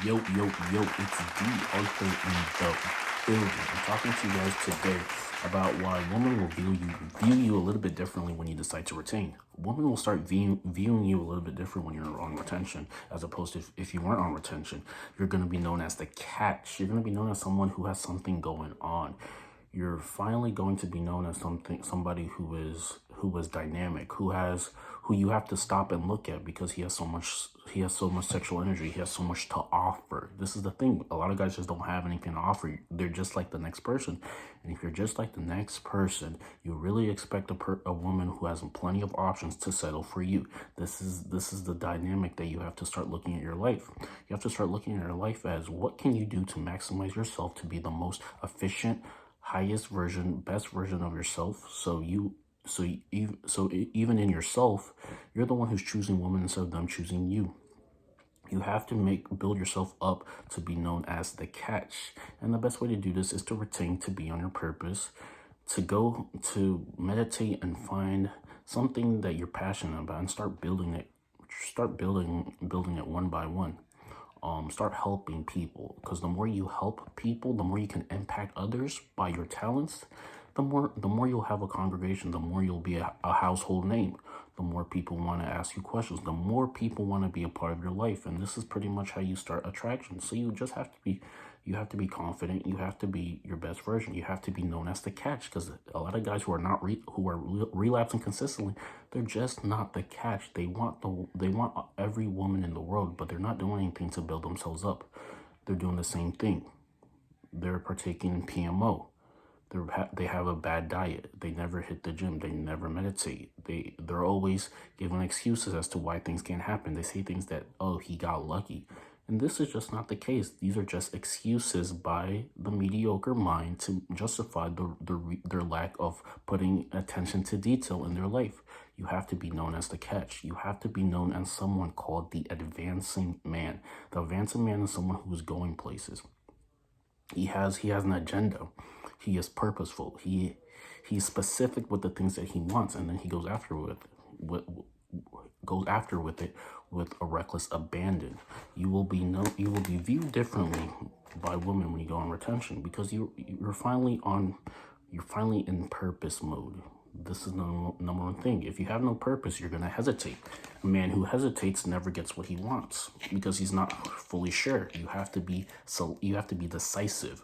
It's D.Arthur in the building. I'm talking to you guys today about why women will view you a little bit differently when you decide to retain. Women will start viewing you a little bit different when you're on retention, as opposed to if you weren't on retention. You're going to be known as the catch. You're going to be known as someone who has something going on. You're finally going to be known as somebody who is dynamic, who you have to stop and look at because he has so much sexual energy, he has so much to offer. This is the thing, a lot of guys just don't have anything to offer. They're just like the next person, and if you're just like the next person, you really expect a woman who has plenty of options to settle for you. This is the dynamic that you have to start looking at your life. You have to start looking at your life as, what can you do to maximize yourself to be the most efficient, highest version, best version of yourself. So even in yourself, you're the one who's choosing women instead of them choosing you. You have to build yourself up to be known as the catch. And the best way to do this is to retain, to be on your purpose, to go to meditate and find something that you're passionate about and start building it. Start building it one by one. Start helping people, because the more you help people, the more you can impact others by your talents. The more you'll have a congregation, the more you'll be a household name. The more people want to ask you questions, the more people want to be a part of your life. And this is pretty much how you start attraction. So you just have to be confident. You have to be your best version. You have to be known as the catch, because a lot of guys who are relapsing consistently, they're just not the catch. They want every woman in the world, but they're not doing anything to build themselves up. They're doing the same thing. They're partaking in PMO. They have a bad diet. They never hit the gym. They never meditate. They're always giving excuses as to why things can't happen. They say things that, oh, he got lucky. And this is just not the case. These are just excuses by the mediocre mind to justify their lack of putting attention to detail in their life. You have to be known as the catch. You have to be known as someone called the advancing man. The advancing man is someone who is going places. He has an agenda. He is purposeful. He's specific with the things that he wants, and then he goes after with it with a reckless abandon. You will be viewed differently by women when you go on retention, because you're finally in purpose mode. This is the number one thing. If you have no purpose, you're going to hesitate. A man who hesitates never gets what he wants because he's not fully sure. You have to be decisive.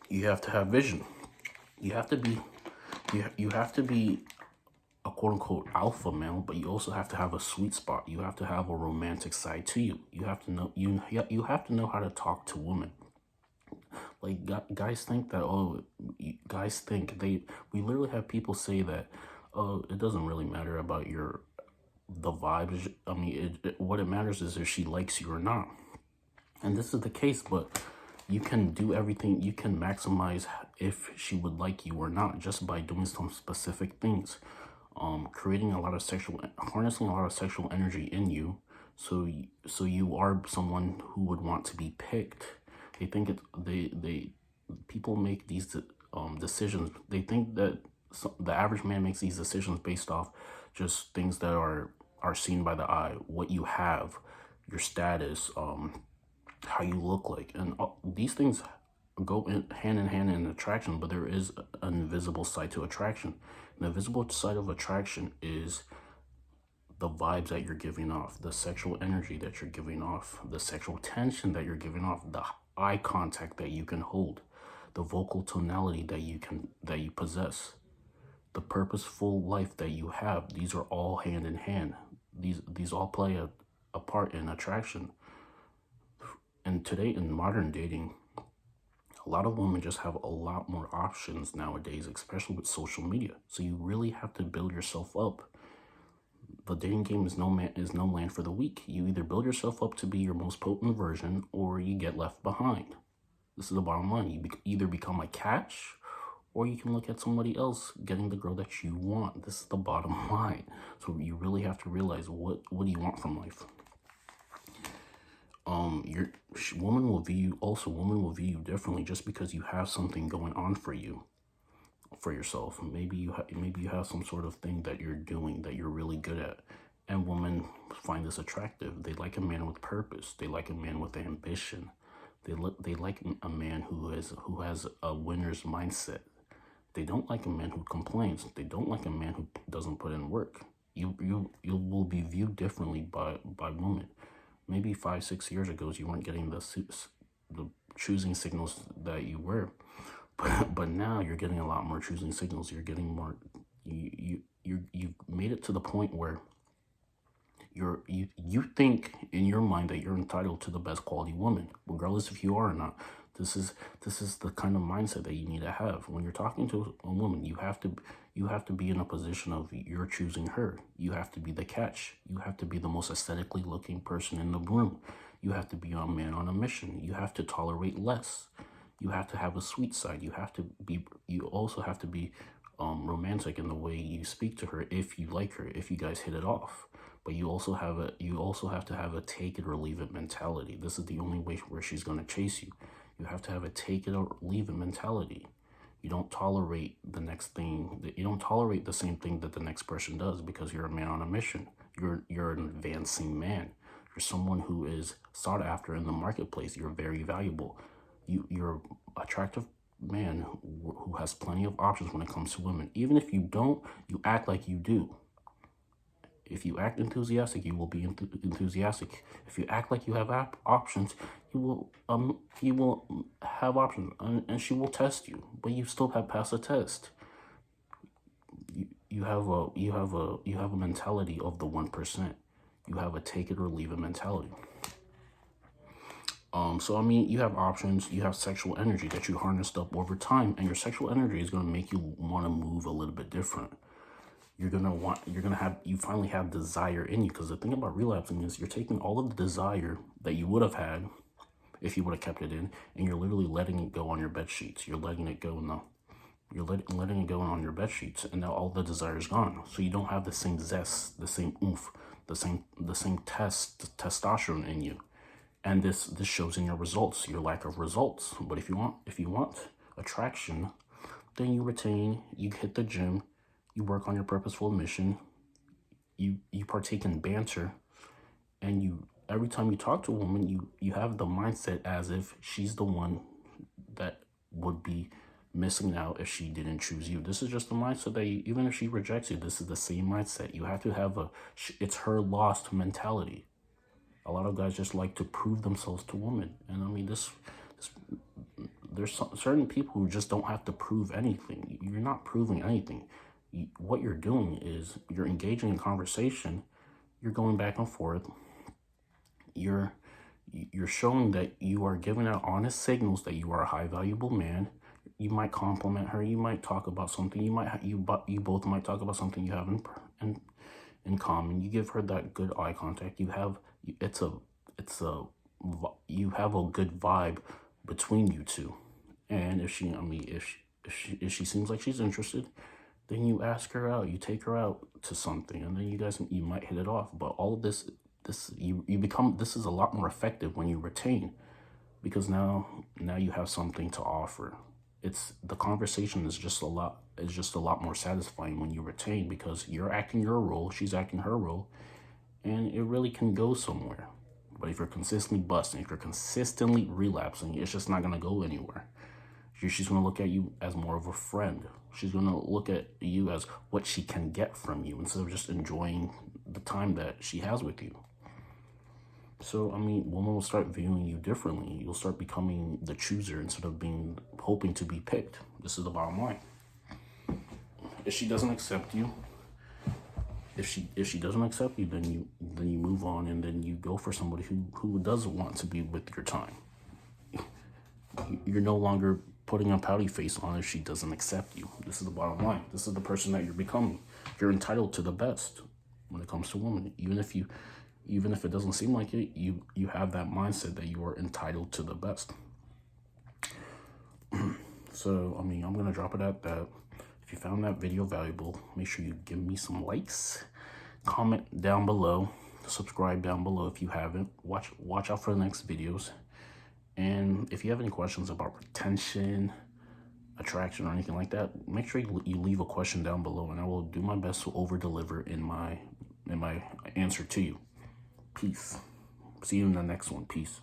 You have to have vision. You have to be a quote unquote alpha male, but you also have to have a sweet spot. You have to have a romantic side to you. You have to know how to talk to women. Like, guys think that, we literally have people say that, oh, it doesn't really matter about the vibes. I mean, what it matters is if she likes you or not. And this is the case, but you can do everything. You can maximize if she would like you or not just by doing some specific things. Harnessing a lot of sexual energy in you. So you are someone who would want to be picked. They think people make these decisions. They think that the average man makes these decisions based off just things that are seen by the eye, what you have, your status, how you look like, and these things go hand in hand in attraction. But there is an invisible side to attraction. And the visible side of attraction is the vibes that you're giving off, the sexual energy that you're giving off, the sexual tension that you're giving off, the eye contact that you can hold, the vocal tonality that you possess, the purposeful life that you have. These are all hand in hand. These all play a part in attraction. And today, in modern dating, a lot of women just have a lot more options nowadays, especially with social media. So you really have to build yourself up. The dating game is no land for the weak. You either build yourself up to be your most potent version, or you get left behind. This is the bottom line. You either become a catch, or you can look at somebody else getting the girl that you want. This is the bottom line. So you really have to realize, what do you want from life? Women will view you differently just because you have something going on for yourself. Maybe you have some sort of thing that you're doing that you're really good at, and women find this attractive. They like a man with purpose. They like a man with ambition. They like a man who has a winner's mindset. They don't like a man who complains. They don't like a man who doesn't put in work. You will be viewed differently by women. Maybe 5-6 years ago, you weren't getting the choosing signals that you were, but now you're getting a lot more choosing signals. You're getting more. You made it to the point where you think in your mind that you're entitled to the best quality woman, regardless if you are or not. This is the kind of mindset that you need to have when you're talking to a woman. You have to be in a position of you're choosing her. You have to be the catch. You have to be the most aesthetically looking person in the room. You have to be a man on a mission. You have to tolerate less. You have to have a sweet side. You also have to be romantic in the way you speak to her if you like her, if you guys hit it off. But you also have to have a take it or leave it mentality. This is the only way where she's going to chase you. You have to have a take it or leave it mentality. You don't tolerate the next thing. You don't tolerate the same thing that the next person does because you're a man on a mission. You're an advancing man. You're someone who is sought after in the marketplace. You're very valuable. You're an attractive man who has plenty of options when it comes to women. Even if you don't, you act like you do. If you act enthusiastic, you will be enthusiastic. If you act like you have options, you will have options, and she will test you, but you still have passed the test. You have a mentality of the 1%. You have a take it or leave it mentality. So I mean, you have options. You have sexual energy that you harnessed up over time, and your sexual energy is going to make you want to move a little bit different. You finally have desire in you, because the thing about relapsing is you're taking all of the desire that you would have had if you would have kept it in, and you're literally letting it go on your bed sheets. You're letting it go letting it go on your bed sheets, and now all the desire is gone. So you don't have the same zest, the same oomph, the same testosterone in you, and this shows in your results, your lack of results. But if you want attraction, then you retain. You hit the gym. You work on your purposeful mission. You partake in banter, and every time you talk to a woman, you have the mindset as if she's the one that would be missing out if she didn't choose you. This is just the mindset that even if she rejects you, this is the same mindset. You have to have it's her lost mentality. A lot of guys just like to prove themselves to women, and I mean there's certain people who just don't have to prove anything. You're not proving anything. What you're doing is you're engaging in conversation. You're going back and forth. You're showing that you are giving out honest signals that you are a high valuable man. You might compliment her. You might talk about something. You both might talk about something you have in common. You give her that good eye contact. You have a good vibe between you two. And if she seems like she's interested, then you ask her out, you take her out to something, and then you might hit it off. But all of this is a lot more effective when you retain, because now you have something to offer. The conversation is just a lot more satisfying when you retain, because you're acting your role, she's acting her role, and it really can go somewhere. But if you're consistently busting, if you're consistently relapsing, it's just not gonna go anywhere. She's going to look at you as more of a friend. She's going to look at you as what she can get from you instead of just enjoying the time that she has with you. So, I mean, women will start viewing you differently. You'll start becoming the chooser instead of hoping to be picked. This is the bottom line. If she doesn't accept you, then you move on, and then you go for somebody who doesn't want to be with your time. You're no longer putting a pouty face on if she doesn't accept you. This is the bottom line. This is the person that you're becoming. You're entitled to the best when it comes to women. Even if it doesn't seem like it, you have that mindset that you are entitled to the best. So, I mean, I'm going to drop it at that. If you found that video valuable, make sure you give me some likes, comment down below, subscribe down below if you haven't. Watch out for the next videos. And if you have any questions about retention, attraction, or anything like that, make sure you leave a question down below, and I will do my best to over deliver in my answer to you. Peace. See you in the next one. Peace.